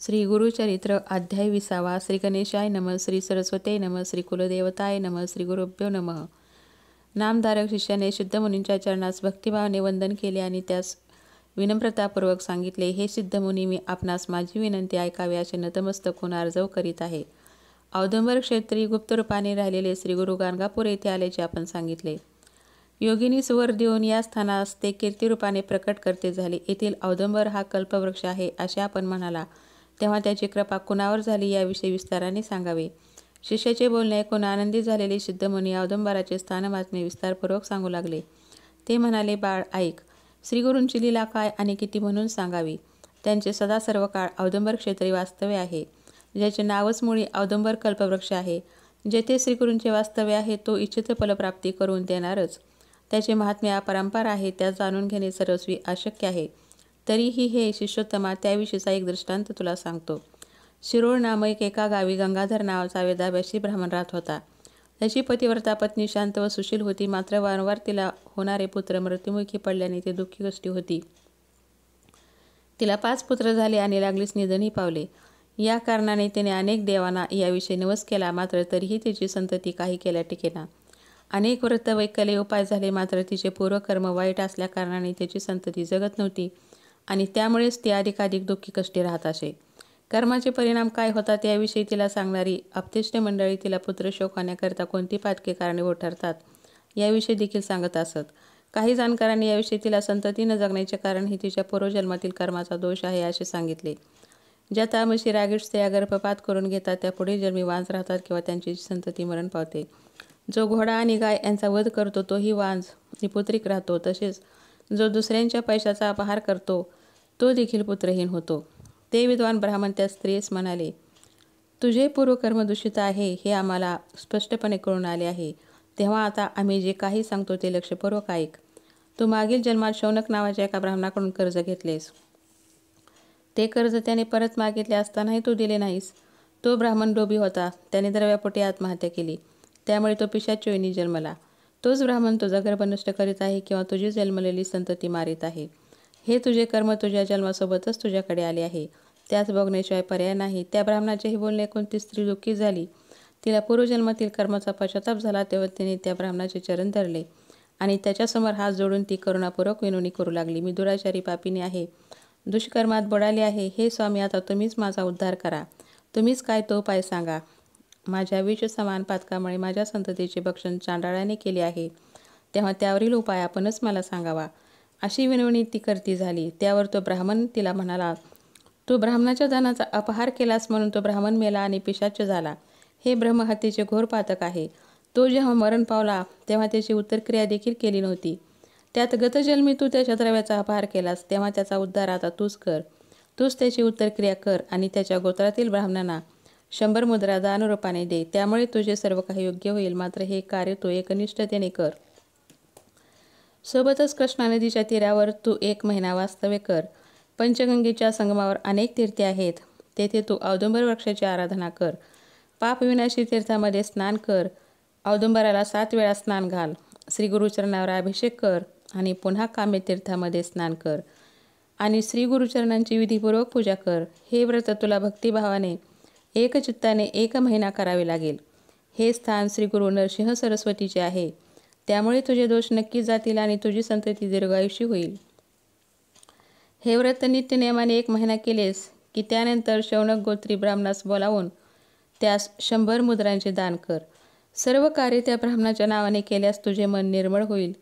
श्री गुरुचरित्र अध्याय 20. श्री गणेशाय नमः. श्री सरस्वते नमः. श्री कुलदेवताय नमः. श्री गुरुभ्यो नमः. नामधारक शिष्याने सिद्धमुनींच्या चरणास भक्तिभावाने वंदन केले आणि त्यास विनम्रतापूर्वक सांगितले, हे सिद्धमुनी, मी आपणास माझी विनंती ऐकावी असे नतमस्तक होऊन आर्जव करीत आहे. औदुंबर क्षेत्री गुप्तरूपाने राहिलेले श्री गुरु गाणगापूर येथे आल्याचे आपण सांगितले. योगिनी सुवर देऊन या स्थानास ते कीर्तिरूपाने प्रकट करते झाले. येथील औदुंबर हा कल्पवृक्ष आहे असे आपण म्हणाला तेव्हा त्याची कृपा कुणावर झाली याविषयी विस्ताराने सांगावे. शिष्याचे बोलणे ऐकून आनंदित झालेले सिद्धमुनी औदुंबराचे स्थानमात्म्य विस्तारपूर्वक सांगू लागले. ते म्हणाले, बाळ ऐक. श्रीगुरूंची लीला काय आणि किती म्हणून सांगावी. त्यांचे सदा सर्व काळ औदुंबर क्षेत्री वास्तव्य आहे, ज्याचे नावच मुळी औदुंबर कल्पवृक्ष आहे. जेथे श्रीगुरूंचे वास्तव्य आहे तो इच्छित फलप्राप्ती करून देणारच. त्याचे महात्म्य अपरंपार आहे, त्या जाणून घेणे सर्वस्वी अशक्य आहे. तरीही हे शिष्योत्तमा, त्याविषयीचा एक दृष्टांत तुला सांगतो. शिरोळ नामक एका गावी गंगाधर नावाचा वेदाभ्यासी ब्राह्मण राहत होता. त्याची पतिव्रता पत्नी शांत व सुशील होती. मात्र वारंवार तिला होणारे पुत्र मृत्युमुखी पडल्याने ती दुःखी कष्टी होती. तिला 5 पुत्र झाले आणि लागलीच निधनही पावले. या कारणाने तिने अनेक देवांना याविषयी नवस केला, मात्र तरीही तिची संतती काही केल्या टिकेना. अनेक व्रत वैकल्ये उपाय झाले, मात्र तिचे पूर्वकर्म वाईट असल्या कारणाने तिची संतती जगत नव्हती आणि त्यामुळेच ती अधिकाधिक दुःखी कष्टी राहत असे. कर्माचे परिणाम काय होतात याविषयी तिला सांगणारी अपतिष्ठ मंडळी तिला पुत्रशोक होण्याकरिता कोणती पातके कारणीभूत ठरतात याविषयी देखील सांगत असत. काही जाणकारांनी याविषयी तिला संतती न जगण्याचे कारण ही तिच्या पूर्वजन्मातील कर्माचा दोष आहे असे सांगितले. ज्या तामसी रागीट स्त्रिया गर्भपात करून घेतात त्या पुढील जन्मी वांज राहतात किंवा त्यांची संतती मरण पावते. जो घोडा आणि गाय यांचा वध करतो तोही वांज निपुत्रिक राहतो. तसेच जो दुसऱ्यांच्या पैशाचा अपहार करतो तो देखील पुत्रहीन होतो. ते विद्वान ब्राह्मण त्या स्त्रीस म्हणाले, तुझे पूर्वकर्म दूषित आहे हे आम्हाला स्पष्टपणे कळून आले आहे. तेव्हा आता आम्ही जे काही सांगतो ते लक्षपूर्वक ऐक. तू मागील जन्मात शौनक नावाच्या एका ब्राह्मणाकडून कर्ज घेतलेस. ते कर्ज त्याने परत मागितले असतानाही तू दिले नाहीस. तो ब्राह्मण लोभी होता. त्याने द्रव्यापोटी आत्महत्या केली. त्यामुळे तो पिशाच योनी जन्मला. तोच ब्राह्मण तुझा गर्भ नष्ट करीत आहे किंवा तुझी जन्मलेली संतती मारित आहे. हे तुझे कर्म तुझ्या जन्मासोबतच तुझ्याकडे आले आहे. त्याच बघण्याशिवाय पर्याय नाही. त्या ब्राह्मणाचे हे बोलणे ऐकून ती स्त्री दुःखी झाली. तिला पूर्वजन्मातील कर्माचा पश्चाताप झाला. तेव्हा तिने त्या ब्राह्मणाचे चरण धरले आणि त्याच्यासमोर हात जोडून ती करुणापूर्वक विनवणी करू लागली. मी दुराचारी पापिनी आहे, दुष्कर्मात बुडाले आहे. हे स्वामी, आता तुम्हीच माझा उद्धार करा. तुम्हीच काय तो उपाय सांगा. माझ्या विष समान पातकामुळे माझ्या संततीचे भक्षण चांडाळाने केले आहे. तेव्हा त्यावरील उपाय आपणच मला सांगावा. अशी विनवणी ती करती झाली. त्यावर तो ब्राह्मण तिला म्हणाला, तू ब्राह्मणाच्या धनाचा अपहार केलास म्हणून तो ब्राह्मण मेला आणि पिशाच झाला. हे ब्रह्महत्येचे घोर पातक आहे. तो जेव्हा मरण पावला तेव्हा त्याची उत्तरक्रिया देखील केली नव्हती. त्यात गतजन्मी तू त्याच्या द्रव्याचा अपहार केलास. तेव्हा त्याचा उद्धार आता तूच कर. तूच त्याची उत्तरक्रिया कर आणि त्याच्या गोत्रातील ब्राह्मणांना 100 मुद्रा दानरूपाने दे. त्यामुळे तुझे सर्व काही योग्य होईल. मात्र हे कार्य तू एकनिष्ठतेने कर. सोबतच कृष्णा नदीच्या तीरावर तू 1 महिना वास्तव्य कर. पंचगंगेच्या संगमावर अनेक तीर्थे आहेत. तेथे तू औदुंबर वृक्षाची आराधना कर. पापविनाशी तीर्थामध्ये स्नान कर. औदुंबराला 7 वेळा स्नान घाल. श्री गुरुचरणावर अभिषेक कर आणि पुन्हा काम्य तीर्थामध्ये स्नान कर आणि श्री गुरुचरणांची विधीपूर्वक पूजा कर. हे व्रत तुला भक्तिभावाने एकचित्ताने 1 महिना करावे लागेल. हे स्थान श्री गुरु नरसिंह सरस्वतीचे आहे. त्यामुळे तुझे दोष नक्की जातील आणि तुझी संतती दीर्घायुषी होईल. हे व्रत नित्य नियमाने 1 महिना केलेस की त्यानंतर शौनक गोत्री ब्राह्मणास बोलावून त्यास 100 मुद्रांचे दान कर. सर्व कार्य त्या ब्राह्मणाच्या नावाने केल्यास तुझे मन निर्मळ होईल.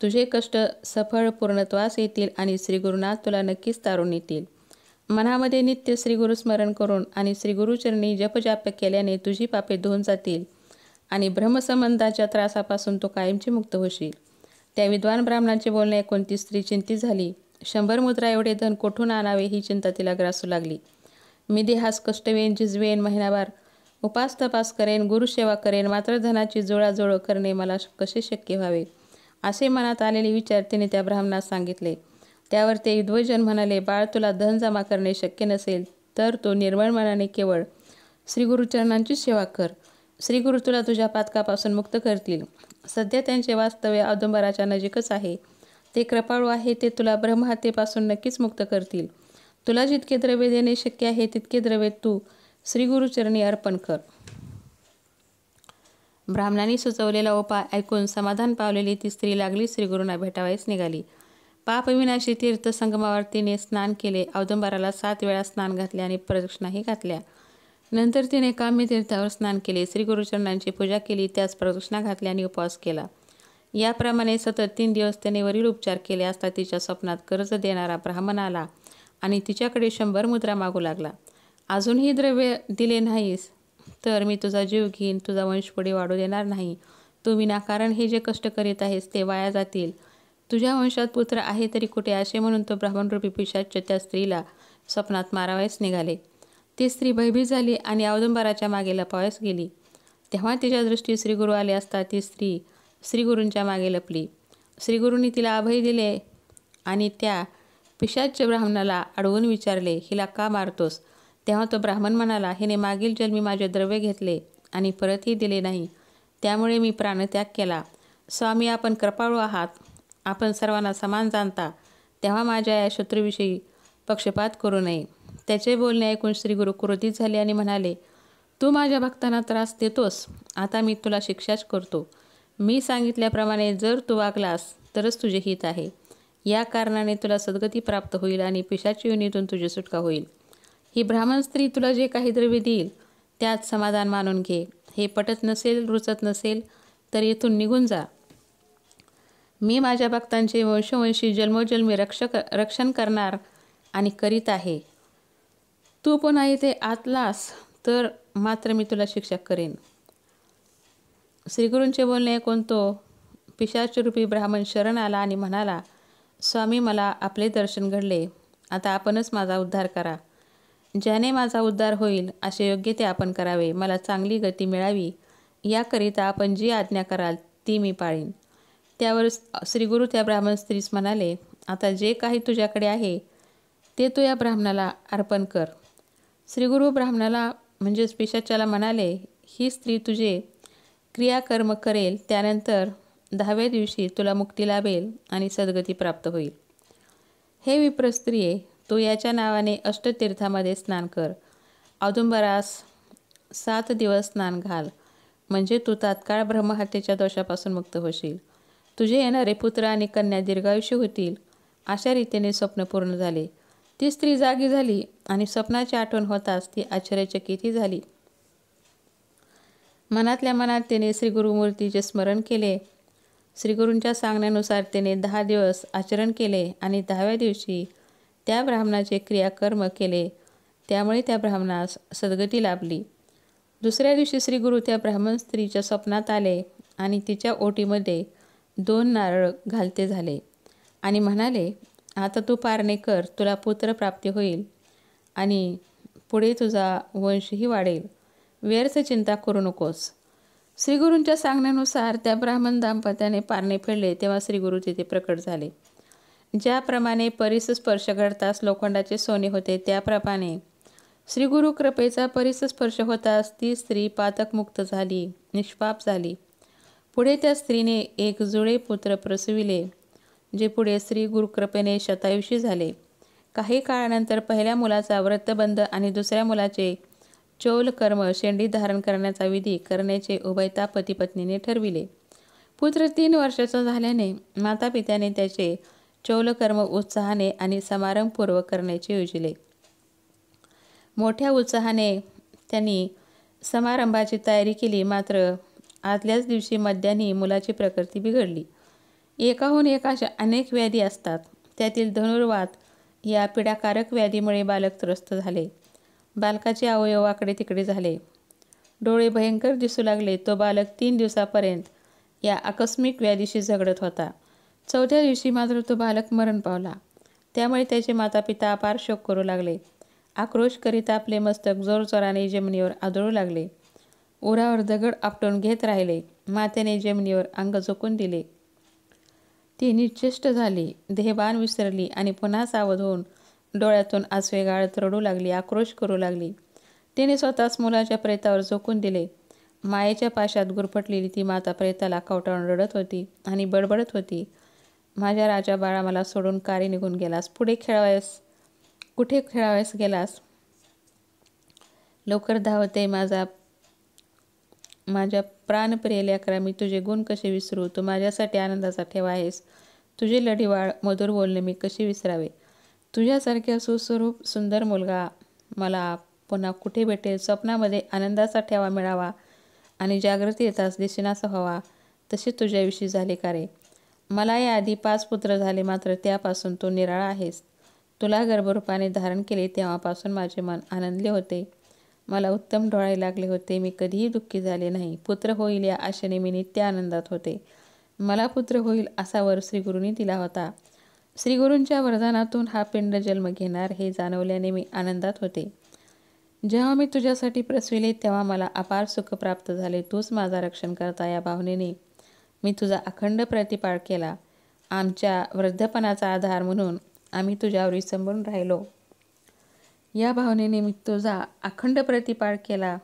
तुझे कष्ट सफळ पूर्णत्वास येतील आणि श्री गुरुनाथ तुला नक्कीच तारून येतील. मनामध्ये नित्य श्री गुरु स्मरण करून आणि श्री गुरुचरणी जपजाप केल्याने तुझी पापे धुवून जातील आणि ब्रह्मसंबंधाच्या त्रासापासून तू कायमची मुक्त होशील. त्या विद्वान ब्राह्मणाचे बोलणे ऐकून ती स्त्री चिंतित झाली. 100 मुद्रा एवढे धन कोठून आणावे ही चिंता तिला ग्रासू लागली. मी देहास कष्टवेन, झिजवेन, महिनाभर उपास तपास करेन, गुरुसेवा करेन, मात्र धनाची जुळाजुळ करणे मला कसे शक्य व्हावे. असे मनात आलेले विचार तिने त्या ब्राह्मणास सांगितले. त्यावर ते विद्वजन म्हणाले, बाळ, तुला धन जमा करणे शक्य नसेल तर तू निर्मळ मनाने केवळ श्री गुरुचरणांची सेवा कर. श्री गुरु तुला तुझ्या पातकापासून मुक्त करतील. सध्या त्यांचे वास्तव्य औदुंबराच्या नजीकच आहे. ते कृपाळू आहे. ते तुला ब्रह्महत्येपासून नक्कीच मुक्त करतील. तुला जितके द्रव्य देणे शक्य आहे तितके द्रव्य तू श्री गुरुचरणी अर्पण कर. ब्राह्मणांनी सुचवलेला उपाय ऐकून समाधान पावलेली ती स्त्री लागली श्रीगुरूंना भेटावयास निघाली. पापविनाशी तीर्थ संगमावर तिने स्नान केले. औदुंबराला 7 वेळा स्नान घातले आणि प्रदक्षिणाही घातल्या. नंतर तिने काम्य तीर्थावर स्नान केले. श्री गुरुचरणांची पूजा केली, त्यास प्रदक्षिणा घातली आणि उपवास केला. याप्रमाणे सतत 3 दिवस त्याने वरील उपचार केले असता तिच्या स्वप्नात कर्ज देणारा ब्राह्मण आला आणि तिच्याकडे 100 मुद्रा मागू लागला. अजूनही द्रव्य दिले नाहीस तर मी तुझा जीव घेईन, तुझा वंश पुढे वाढू देणार नाही. तू विनाकारण हे जे कष्ट करीत आहेस ते वाया जातील. तुझ्या वंशात पुत्र आहे तरी कुठे, असे म्हणून तो ब्राह्मणरूपी पिशाच त्या स्त्रीला स्वप्नात मारावयास निघाले. ती स्त्री भयभीत झाली आणि औदुंबराच्या मागे लपावयास गेली. तेव्हा तिच्या दृष्टी श्रीगुरू आले असता ती स्त्री श्रीगुरूंच्या मागे लपली. श्रीगुरूंनी तिला अभय दिले आणि त्या पिशाच्य ब्राह्मणाला अडवून विचारले, हिला का मारतोस? तेव्हा तो ब्राह्मण म्हणाला, हिने मागील जन्मी माझे द्रव्य घेतले आणि परतही दिले नाही, त्यामुळे मी प्राणत्याग केला. स्वामी, आपण कृपाळू आहात, आपण सर्वांना समान जाणता, तेव्हा माझ्या या शत्रूविषयी पक्षपात करू नये. त्याचे बोलणे ऐकून श्रीगुरू क्रोधित झाले आणि म्हणाले, तू माझ्या भक्तांना त्रास देतोस, आता मी तुला शिक्षाच करतो. मी सांगितल्याप्रमाणे जर तू वागलास तरच तुझे हित आहे. या कारणाने तुला सद्गती प्राप्त होईल आणि पिशाची योनीतून तुझी सुटका होईल. ही ब्राह्मण स्त्री तुला जे काही द्रव्य देईल त्यात समाधान मानून घे. हे पटत नसेल, रुचत नसेल तर येथून निघून जा. मी माझ्या भक्तांचे वंशोवंशी जन्मोजन्मी रक्षण करणार आणि करीत आहे. तू पुन्हा इथे आतलास तर मात्र मी तुला शिक्षा करेन. श्रीगुरूंचे बोलणे ऐकून तो पिशाचरूपी ब्राह्मण शरण आला आणि म्हणाला, स्वामी, मला आपले दर्शन घडले, आता आपणच माझा उद्धार करा. ज्याने माझा उद्धार होईल असे योग्य ते आपण करावे. मला चांगली गती मिळावी याकरिता आपण जी आज्ञा कराल ती मी पाळीन. त्यावर श्रीगुरू त्या ब्राह्मण स्त्रीस म्हणाले, आता जे काही तुझ्याकडे आहे ते तू या ब्राह्मणाला अर्पण कर. श्रीगुरू ब्राह्मणाला म्हणजेच पिशाच्याला म्हणाले, ही स्त्री तुझे क्रियाकर्म करेल, त्यानंतर 10व्या दिवशी तुला मुक्ती लाभेल आणि सद्गती प्राप्त होईल. हे विप्रस्त्रिये, तू याच्या नावाने अष्टतीर्थामध्ये स्नान कर. औदुंबरास 7 दिवस स्नान घाल, म्हणजे तू तात्काळ ब्रह्महत्येच्या दोषापासून मुक्त होशील. तुझे येणारे पुत्र आणि कन्या दीर्घायुष्य होतील. अशा रीतीने स्वप्न पूर्ण झाले. ती स्त्री जागी झाली आणि स्वप्नाची आठवण होताच ती आश्चर्यचकितही झाली. मनातल्या मनात तिने श्रीगुरुमूर्तीचे स्मरण केले. श्रीगुरूंच्या सांगण्यानुसार तिने 10 दिवस आचरण केले आणि 10व्या दिवशी त्या ब्राह्मणाचे क्रियाकर्म केले, त्यामुळे त्या ब्राह्मणास सद्गती लाभली. दुसऱ्या दिवशी श्रीगुरू त्या ब्राह्मण स्त्रीच्या स्वप्नात आले आणि तिच्या ओटीमध्ये 2 नारळ घालते झाले आणि म्हणाले, आता तू पारणे कर, तुला पुत्रप्राप्ती होईल आणि पुढे तुझा वंशही वाढेल. व्यर्थ चिंता करू नकोस. श्रीगुरूंच्या सांगण्यानुसार त्या ब्राह्मण दाम्पत्याने पारणे फेडले तेव्हा श्रीगुरू तिथे प्रकट झाले. ज्याप्रमाणे परिसस्पर्श घडताच लोखंडाचे सोने होते, त्याप्रमाणे श्रीगुरू कृपेचा परिसस्पर्श होताच ती स्त्री पातकमुक्त झाली, निष्पाप झाली. पुढे त्या स्त्रीने 1 जुळे पुत्र प्रसविले, जे पुढे श्री गुरुकृपेने शतायुषी झाले. काही काळानंतर पहिल्या मुलाचा व्रतबंध आणि दुसऱ्या मुलाचे चौलकर्म शेंडी धारण करण्याचा विधी करण्याचे उभयता पती पत्नीने ठरविले. पुत्र 3 वर्षाचा झाल्याने मातापित्याने त्याचे चौलकर्म उत्साहाने आणि समारंभपूर्वक करण्याचे योजिले. मोठ्या उत्साहाने त्यांनी समारंभाची तयारी केली. मात्र आदल्याच दिवशी मध्यान्ही मुलाची प्रकृती बिघडली. एकाहून एक अशा अनेक व्याधी असतात, त्यातील धनुर्वात या पीडाकारक व्याधीमुळे बालक त्रस्त झाले. बालकाचे अवयव वाकडे तिकडे झाले, डोळे भयंकर दिसू लागले. तो बालक 3 दिवसापर्यंत या आकस्मिक व्याधीशी झगडत होता. 4थ्या दिवशी मात्र तो बालक मरण पावला. त्यामुळे त्याचे मातापिता अपार शोक करू लागले. आक्रोश करीत आपले मस्तक जोरजोराने जमिनीवर आदळू लागले. उरावर दगड आपटून घेत राहिले. मातेने जमिनीवर अंग झोकून दिले. ती निश्चेष्ट झाली, देहभान विसरली आणि पुन्हा सावध होऊन डोळ्यातून आसवे गाळत रडू लागली, आक्रोश करू लागली. तिने स्वतःच मुलाच्या प्रेतावर झोकून दिले. मायेच्या पाशात गुरफटलेली ती माता प्रेताला कवटाळून रडत होती आणि बडबडत होती, माझ्या राजा बाळा, मला सोडून कारे निघून गेलास, पुढे खेळावयास कुठे खेळावयास गेलास? लवकर धावते माझ्या प्राणप्रिय लेकरा, मी तुझे गुण कसे विसरू? तू माझ्यासाठी आनंदाचा ठेवा आहेस. तुझे लढीवाळ मधुर बोलणे मी कशी विसरावे? तुझ्यासारख्या सुस्वरूप सुंदर मुलगा मला पुन्हा कुठे भेटेल? स्वप्नामध्ये आनंदाचा ठेवा मिळावा आणि जागृती येताच दिसेनासा व्हावा, तसे तुझ्याविषयी झाले का रे? मला याआधी 5 पुत्र झाले, मात्र त्यापासून तू निराळा आहेस. तुला गर्भरूपाने धारण केले तेव्हापासून माझे मन आनंदले होते. मला उत्तम डोळे लागले होते. मी कधीही दुःखी झाले नाही. पुत्र होईल या आशेने मी नित्य आनंदात होते. मला पुत्र होईल असा वर श्रीगुरूंनी दिला होता. श्रीगुरूंच्या वरदानातून हा पिंड जन्म घेणार हे जाणवल्याने मी आनंदात होते. जेव्हा मी तुझ्यासाठी प्रसविले तेव्हा मला अपार सुख प्राप्त झाले. तूच माझा रक्षण करता या भावनेने मी तुझा अखंड प्रतिपाळ केला. आमच्या वृद्धपणाचा आधार म्हणून आम्ही तुझ्यावर विसंबून राहिलो. या भावनेने मी तुझा अखंड प्रतिपाळ केला,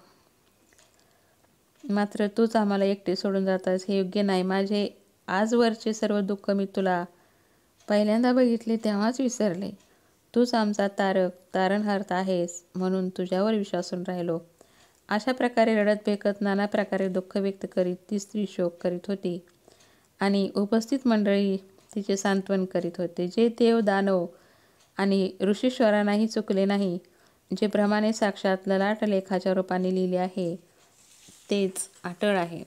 मात्र तूच आम्हाला एकटे सोडून जातास, हे योग्य नाही. माझे आजवरचे सर्व दुःख मी तुला पहिल्यांदा बघितले तेव्हाच विसरले. तूच आमचा तारणहार आहेस म्हणून तुझ्यावर विश्वासून राहिलो. अशा प्रकारे रडत बेकत नाना प्रकारे दुःख व्यक्त करीत ती स्त्री शोक करीत होती आणि उपस्थित मंडळी तिचे सांत्वन करीत होते. जे देव दानव आणि ऋषीश्वरांनाही चुकले नाही, जे ब्रह्माने साक्षात ललाट लेखाच्या रूपाने लिहिले आहे, तेच अटळ आहे.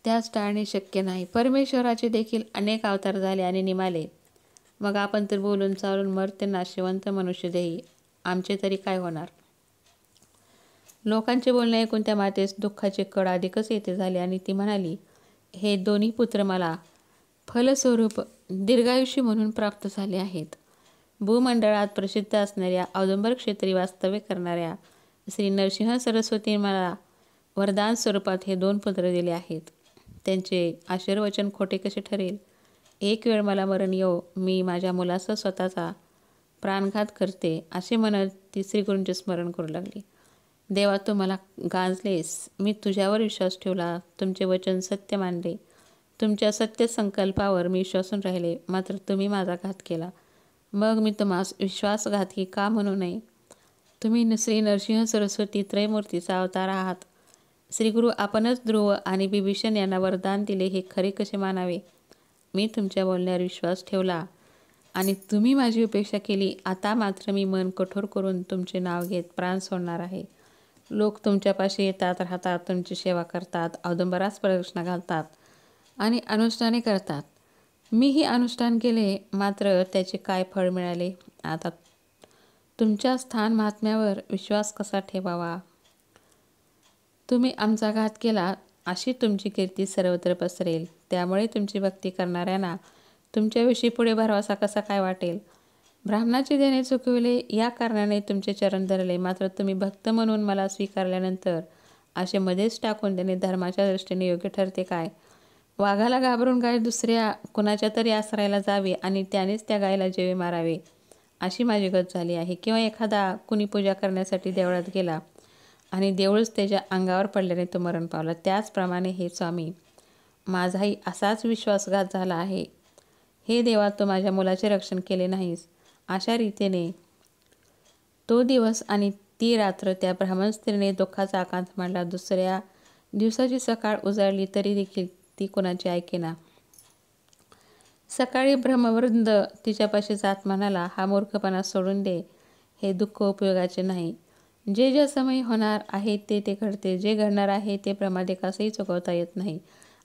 त्यास टाळणे शक्य नाही. परमेश्वराचे देखील अनेक अवतार झाले आणि निमाले. मग आपण तर बोलून चालून मर्त्य नाशिवंत मनुष्य देही, आमचे तरी काय होणार? लोकांचे बोलणे ऐकून त्या मातेस दुःखाचे कड अधिकच येते झाले आणि ती म्हणाली, हे दोन्ही पुत्र मला फलस्वरूप दीर्घायुषी म्हणून प्राप्त झाले आहेत. भूमंडळात प्रसिद्ध असणाऱ्या औदुंबर क्षेत्री वास्तव्य करणाऱ्या श्री नरसिंह सरस्वती मला वरदान स्वरूपात हे 2 पुत्र दिले आहेत. त्यांचे आशीर्वचन खोटे कसे ठरेल? एक वेळ मला मरण येऊ, मी माझ्या मुलासह स्वतःचा प्राणघात करते, असे म्हणत ती श्रीगुरूंचे स्मरण करू लागली. देवा, तू मला गांजलेस. मी तुझ्यावर विश्वास ठेवला. तुमचे वचन सत्य मानले. तुमच्या सत्य संकल्पावर मी विश्वासून राहिले, मात्र तुम्ही माझा घात केला. मग मी तुम्हास विश्वासघातकी का म्हणू नये? तुम्ही श्री नरसिंह सरस्वती त्रयमूर्तीचा अवतार आहात. श्रीगुरू आपणच ध्रुव आणि बिभीषण यांना वरदान दिले, हे खरे कसे मानावे? मी तुमच्या बोलण्यावर विश्वास ठेवला आणि तुम्ही माझी उपेक्षा केली. आता मात्र मी मन कठोर करून तुमचे नाव घेत प्राण सोडणार आहे. लोक तुमच्यापाशी येतात, राहतात, तुमची सेवा करतात, औदुंबरास प्रदक्षिणा घालतात आणि अनुष्ठाने करतात. मीही अनुष्ठान केले, मात्र त्याचे काय फळ मिळाले? आता तुमच्या स्थान महात्म्यावर विश्वास कसा ठेवावा? तुम्ही आमचा घात केला, अशी तुमची कीर्ती सर्वत्र पसरेल. त्यामुळे तुमची भक्ती करणाऱ्यांना तुमच्याविषयी पुढे भरवसा कसा काय वाटेल? ब्राह्मणाचे देणे चुकविले या कारणाने तुमचे चरण धरले, मात्र तुम्ही भक्त म्हणून मला स्वीकारल्यानंतर असे मध्येच टाकून देणे धर्माच्या दृष्टीने योग्य ठरते काय? वाघाला घाबरून गाय दुसऱ्या कुणाच्या तरी आश्रयाला जावी आणि त्यानेच त्या गायला जेवे मारावे, अशी माझी गत झाली आहे. किंवा एखादा कुणी पूजा करण्यासाठी देवळात गेला आणि देऊळच त्याच्या अंगावर पडल्याने तो मरण पावला. त्याचप्रमाणे हे स्वामी, माझाही असाच विश्वासघात झाला आहे. हे देवा, तू माझ्या मुलाचे रक्षण केले नाहीस. अशा रीतीने तो दिवस आणि ती रात्र त्या ब्राह्मण स्त्रीने दुःखाचा आकांत मांडला. दुसऱ्या दिवसाची सकाळ उजाडली तरी देखील ती कोणाची ऐकेना. सकाळी ब्रह्मवृंद तिच्यापाशी जात म्हणाला, हा मूर्खपणा सोडून दे. हे दुःख उपयोगाचे नाही. जे ज्या समयी होणार आहे ते ते घडते. जे घडणार आहे ते प्रमादिकासही चुकवता येत नाही.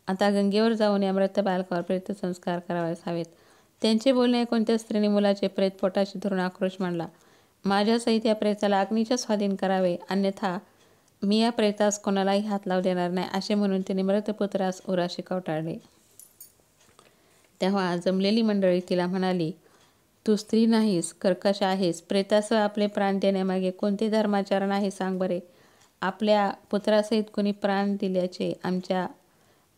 आता गंगेवर जाऊन या मृत बालकावर प्रेतसंस्कार करावयास हवेत. त्यांचे बोलणे ऐकून त्या स्त्रीने मुलाचे प्रेत पोटाशी धरून आक्रोश मांडला. माझ्यासहित या प्रेताला अग्नीच्या स्वाधीन करावे, अन्यथा मी या प्रेतास कोणालाही हात लावू देणार नाही, असे म्हणून तिने मृतपुत्रास उराशी कवटाळले. तेव्हा जमलेली मंडळी तिला म्हणाली, तू स्त्री नाहीस, कर्कश आहेस. प्रेतासह आपले प्राण देण्यामागे कोणते धर्माचरण आहे सांग बरे. आपल्या पुत्रासहित कोणी प्राण दिल्याचे आमच्या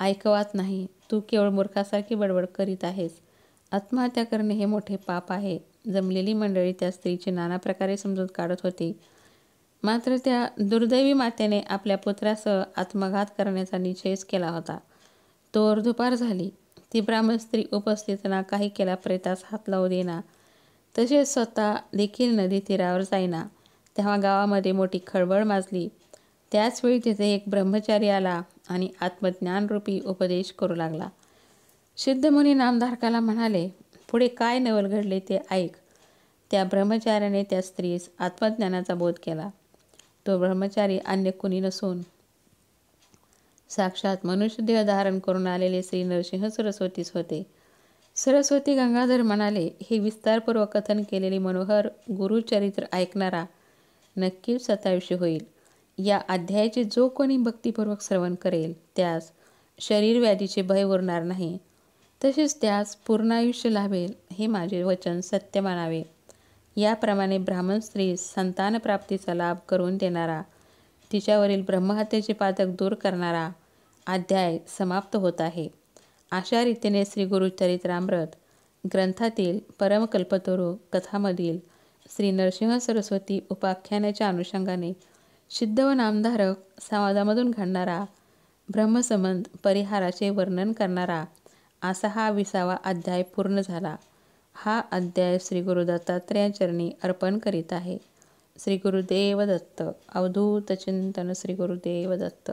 ऐकवात नाही. तू केवळ मूर्खासारखी बडबड करीत आहेस. आत्महत्या करणे हे मोठे पाप आहे. जमलेली मंडळी त्या स्त्रीची नाना प्रकारे समजूत काढत होती, मात्र त्या दुर्दैवी मातेने आपल्या पुत्रासह आत्मघात करण्याचा निश्चयच केला होता. तोवर दुपार झाली. ती ब्राह्मण स्त्री उपस्थितांना काही केला प्रेतास हात लावू देना. तसेच स्वतः देखील नदी तीरावर जाईना. तेव्हा गावामध्ये मोठी खळबळ माजली. त्याचवेळी तिथे एक ब्रह्मचारी आला आणि आत्मज्ञानरूपी उपदेश करू लागला. सिद्धमुनी नामधारकाला म्हणाले, पुढे काय नवल घडले ते ऐक. त्या ब्रह्मचार्याने त्या स्त्रीस आत्मज्ञानाचा बोध केला. तो ब्रह्मचारी अन्य कुणी नसून साक्षात मनुष्यदेह धारण करून आलेले श्री नरसिंह सरस्वतीच होते. सरस्वती गंगाधर म्हणाले, हे विस्तारपूर्वक कथन केलेले मनोहर गुरुचरित्र ऐकणारा नक्कीच सताविषी होईल. या अध्यायाचे जो कोणी भक्तिपूर्वक श्रवण करेल त्यास शरीरव्याधीचे भय उरणार नाही. तसेच त्यास पूर्ण आयुष्य लाभेल. हे माझे वचन सत्य मानावे. याप्रमाणे ब्राह्मण स्त्री संतानप्राप्तीचा लाभ करून देणारा, तिच्यावरील ब्रह्महत्येचे पातक दूर करणारा अध्याय समाप्त होत आहे. अशा रीतीने श्री गुरुचरित्रामृत ग्रंथातील परमकल्पतरू कथामधील श्री नरसिंह सरस्वती उपाख्यानाच्या अनुषंगाने सिद्ध व नामधारक संवादामधून घडणारा ब्रह्मसंबंध परिहाराचे वर्णन करणारा असा हा 20वा अध्याय पूर्ण झाला. हा अध्याय श्री गुरु दत्तात्रेयांचरणी अर्पण करीत आहे. श्री गुरुदेव दत्त. अवधूत चिंतन. श्री गुरुदेव दत्त.